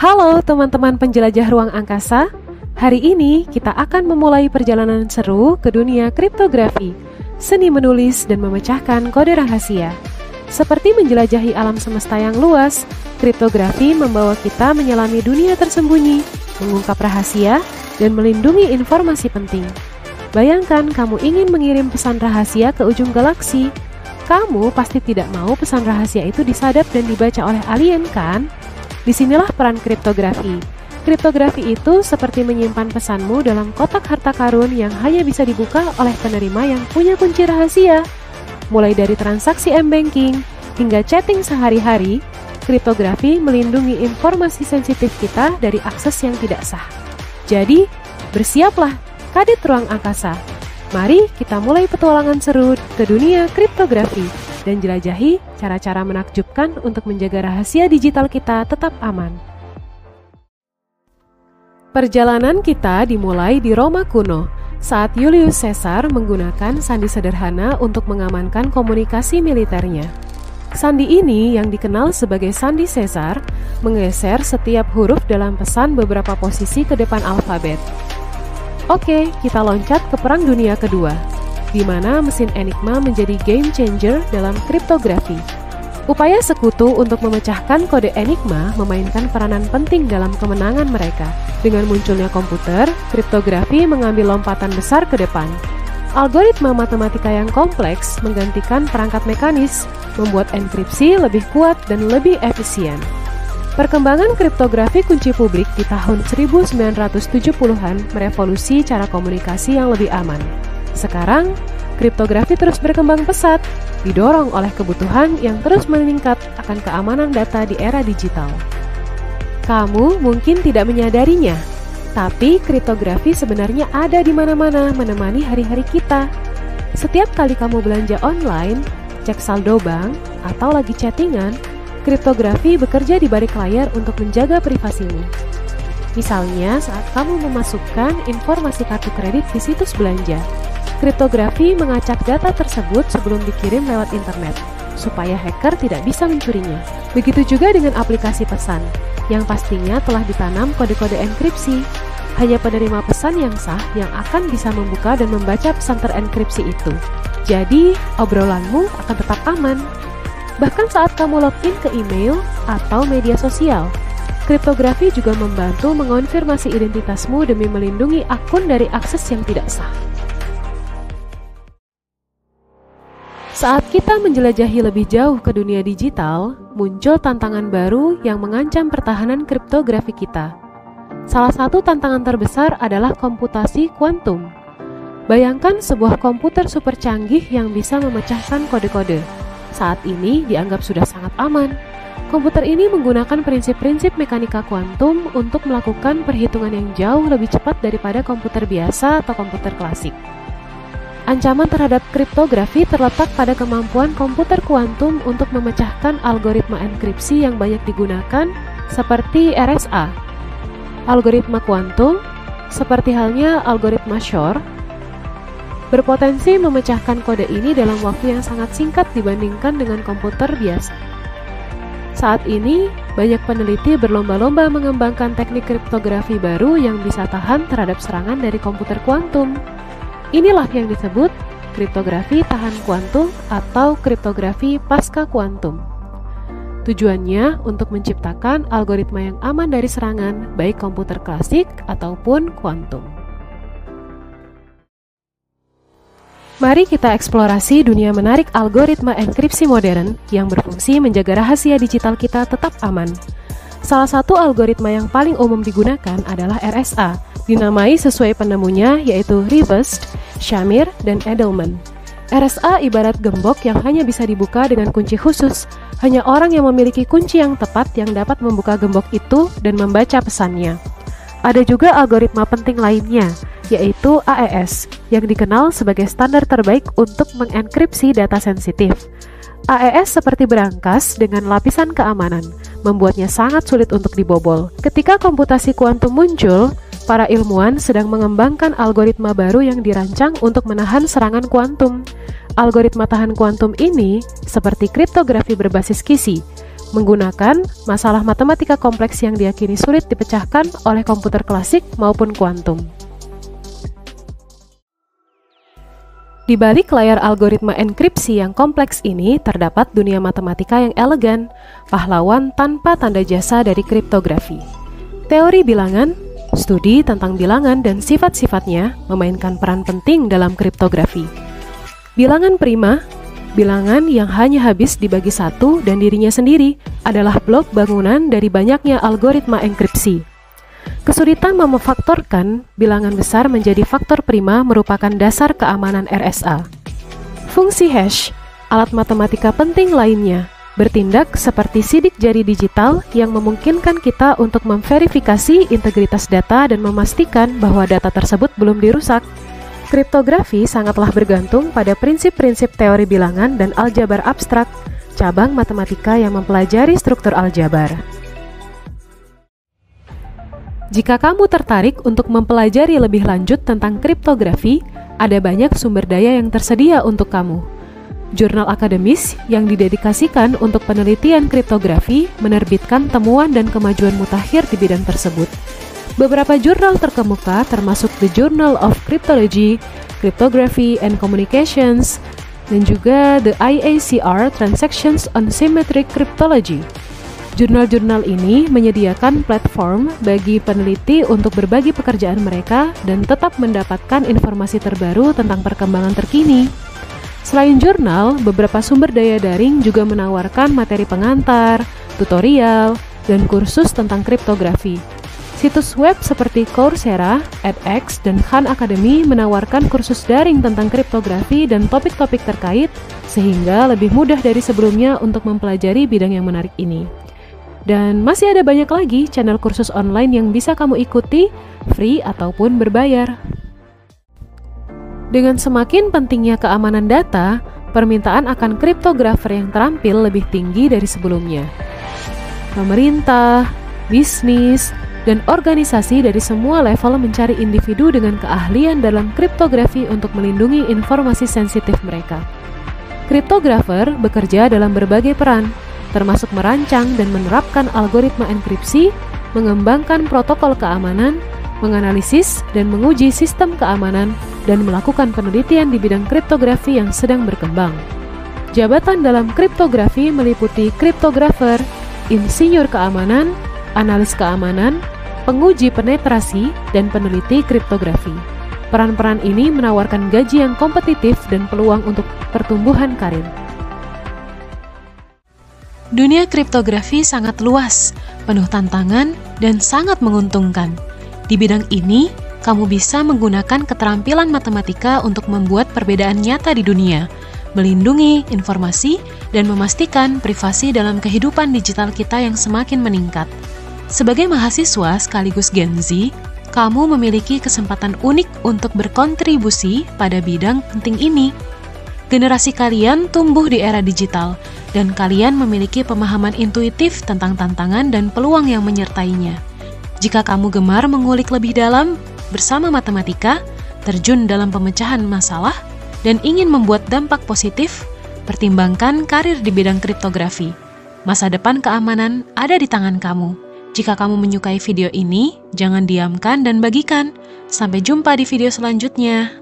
Halo teman-teman penjelajah ruang angkasa. Hari ini kita akan memulai perjalanan seru ke dunia kriptografi, seni menulis dan memecahkan kode rahasia. Seperti menjelajahi alam semesta yang luas, kriptografi membawa kita menyelami dunia tersembunyi, mengungkap rahasia, dan melindungi informasi penting. Bayangkan kamu ingin mengirim pesan rahasia ke ujung galaksi. Kamu pasti tidak mau pesan rahasia itu disadap dan dibaca oleh alien, kan? Disinilah peran kriptografi. Kriptografi itu seperti menyimpan pesanmu dalam kotak harta karun yang hanya bisa dibuka oleh penerima yang punya kunci rahasia. Mulai dari transaksi m-banking hingga chatting sehari-hari, kriptografi melindungi informasi sensitif kita dari akses yang tidak sah. Jadi, bersiaplah, kadit ruang angkasa. Mari kita mulai petualangan seru ke dunia kriptografi dan jelajahi cara-cara menakjubkan untuk menjaga rahasia digital kita tetap aman. Perjalanan kita dimulai di Roma kuno, saat Julius Caesar menggunakan sandi sederhana untuk mengamankan komunikasi militernya. Sandi ini yang dikenal sebagai sandi Caesar, menggeser setiap huruf dalam pesan beberapa posisi ke depan alfabet. Oke, kita loncat ke Perang Dunia Kedua, di mana mesin Enigma menjadi game changer dalam kriptografi. Upaya sekutu untuk memecahkan kode Enigma memainkan peranan penting dalam kemenangan mereka. Dengan munculnya komputer, kriptografi mengambil lompatan besar ke depan. Algoritma matematika yang kompleks menggantikan perangkat mekanis, membuat enkripsi lebih kuat dan lebih efisien. Perkembangan kriptografi kunci publik di tahun 1970-an merevolusi cara komunikasi yang lebih aman. Sekarang, kriptografi terus berkembang pesat, didorong oleh kebutuhan yang terus meningkat akan keamanan data di era digital. Kamu mungkin tidak menyadarinya, tapi kriptografi sebenarnya ada di mana-mana menemani hari-hari kita. Setiap kali kamu belanja online, cek saldo bank, atau lagi chattingan, kriptografi bekerja di balik layar untuk menjaga privasimu. Misalnya saat kamu memasukkan informasi kartu kredit di situs belanja, kriptografi mengacak data tersebut sebelum dikirim lewat internet, supaya hacker tidak bisa mencurinya. Begitu juga dengan aplikasi pesan, yang pastinya telah ditanam kode-kode enkripsi. Hanya penerima pesan yang sah yang akan bisa membuka dan membaca pesan terenkripsi itu. Jadi, obrolanmu akan tetap aman. Bahkan saat kamu login ke email atau media sosial, kriptografi juga membantu mengonfirmasi identitasmu demi melindungi akun dari akses yang tidak sah. Saat kita menjelajahi lebih jauh ke dunia digital, muncul tantangan baru yang mengancam pertahanan kriptografi kita. Salah satu tantangan terbesar adalah komputasi kuantum. Bayangkan sebuah komputer super canggih yang bisa memecahkan kode-kode. Saat ini dianggap sudah sangat aman. Komputer ini menggunakan prinsip-prinsip mekanika kuantum untuk melakukan perhitungan yang jauh lebih cepat daripada komputer biasa atau komputer klasik. Ancaman terhadap kriptografi terletak pada kemampuan komputer kuantum untuk memecahkan algoritma enkripsi yang banyak digunakan, seperti RSA. Algoritma kuantum, seperti halnya algoritma Shor, berpotensi memecahkan kode ini dalam waktu yang sangat singkat dibandingkan dengan komputer biasa. Saat ini, banyak peneliti berlomba-lomba mengembangkan teknik kriptografi baru yang bisa tahan terhadap serangan dari komputer kuantum. Inilah yang disebut kriptografi tahan kuantum atau kriptografi pasca kuantum. Tujuannya untuk menciptakan algoritma yang aman dari serangan, baik komputer klasik ataupun kuantum. Mari kita eksplorasi dunia menarik algoritma enkripsi modern yang berfungsi menjaga rahasia digital kita tetap aman. Salah satu algoritma yang paling umum digunakan adalah RSA, dinamai sesuai penemunya yaitu Rivest, Shamir, dan Edelman. RSA ibarat gembok yang hanya bisa dibuka dengan kunci khusus. Hanya orang yang memiliki kunci yang tepat yang dapat membuka gembok itu dan membaca pesannya. Ada juga algoritma penting lainnya, yaitu AES, yang dikenal sebagai standar terbaik untuk mengenkripsi data sensitif. AES seperti berangkas dengan lapisan keamanan, membuatnya sangat sulit untuk dibobol. Ketika komputasi kuantum muncul, para ilmuwan sedang mengembangkan algoritma baru yang dirancang untuk menahan serangan kuantum. Algoritma tahan kuantum ini, seperti kriptografi berbasis QISI, menggunakan masalah matematika kompleks yang diyakini sulit dipecahkan oleh komputer klasik maupun kuantum. Di balik layar algoritma enkripsi yang kompleks ini terdapat dunia matematika yang elegan, pahlawan tanpa tanda jasa dari kriptografi. Teori bilangan, studi tentang bilangan dan sifat-sifatnya memainkan peran penting dalam kriptografi. Bilangan prima, bilangan yang hanya habis dibagi satu dan dirinya sendiri, adalah blok bangunan dari banyaknya algoritma enkripsi. Kesulitan memfaktorkan bilangan besar menjadi faktor prima merupakan dasar keamanan RSA. Fungsi hash, alat matematika penting lainnya, bertindak seperti sidik jari digital yang memungkinkan kita untuk memverifikasi integritas data dan memastikan bahwa data tersebut belum dirusak. Kriptografi sangatlah bergantung pada prinsip-prinsip teori bilangan dan aljabar abstrak, cabang matematika yang mempelajari struktur aljabar. Jika kamu tertarik untuk mempelajari lebih lanjut tentang kriptografi, ada banyak sumber daya yang tersedia untuk kamu. Jurnal akademis yang didedikasikan untuk penelitian kriptografi menerbitkan temuan dan kemajuan mutakhir di bidang tersebut. Beberapa jurnal terkemuka termasuk The Journal of Cryptology, Cryptography and Communications, dan juga The IACR Transactions on Symmetric Cryptology. Jurnal-jurnal ini menyediakan platform bagi peneliti untuk berbagi pekerjaan mereka dan tetap mendapatkan informasi terbaru tentang perkembangan terkini. Selain jurnal, beberapa sumber daya daring juga menawarkan materi pengantar, tutorial, dan kursus tentang kriptografi. Situs web seperti Coursera, edX, dan Khan Academy menawarkan kursus daring tentang kriptografi dan topik-topik terkait, sehingga lebih mudah dari sebelumnya untuk mempelajari bidang yang menarik ini. Dan masih ada banyak lagi channel kursus online yang bisa kamu ikuti, free ataupun berbayar. Dengan semakin pentingnya keamanan data, permintaan akan kriptografer yang terampil lebih tinggi dari sebelumnya. Pemerintah, bisnis, dan organisasi dari semua level mencari individu dengan keahlian dalam kriptografi untuk melindungi informasi sensitif mereka. Kriptografer bekerja dalam berbagai peran, termasuk merancang dan menerapkan algoritma enkripsi, mengembangkan protokol keamanan, menganalisis dan menguji sistem keamanan, dan melakukan penelitian di bidang kriptografi yang sedang berkembang. Jabatan dalam kriptografi meliputi kriptografer, insinyur keamanan, analis keamanan, penguji penetrasi, dan peneliti kriptografi. Peran-peran ini menawarkan gaji yang kompetitif dan peluang untuk pertumbuhan karir. Dunia kriptografi sangat luas, penuh tantangan, dan sangat menguntungkan. Di bidang ini, kamu bisa menggunakan keterampilan matematika untuk membuat perbedaan nyata di dunia, melindungi informasi, dan memastikan privasi dalam kehidupan digital kita yang semakin meningkat. Sebagai mahasiswa sekaligus Gen Z, kamu memiliki kesempatan unik untuk berkontribusi pada bidang penting ini. Generasi kalian tumbuh di era digital, dan kalian memiliki pemahaman intuitif tentang tantangan dan peluang yang menyertainya. Jika kamu gemar mengulik lebih dalam bersama matematika, terjun dalam pemecahan masalah, dan ingin membuat dampak positif, pertimbangkan karir di bidang kriptografi. Masa depan keamanan ada di tangan kamu. Jika kamu menyukai video ini, jangan diamkan dan bagikan. Sampai jumpa di video selanjutnya.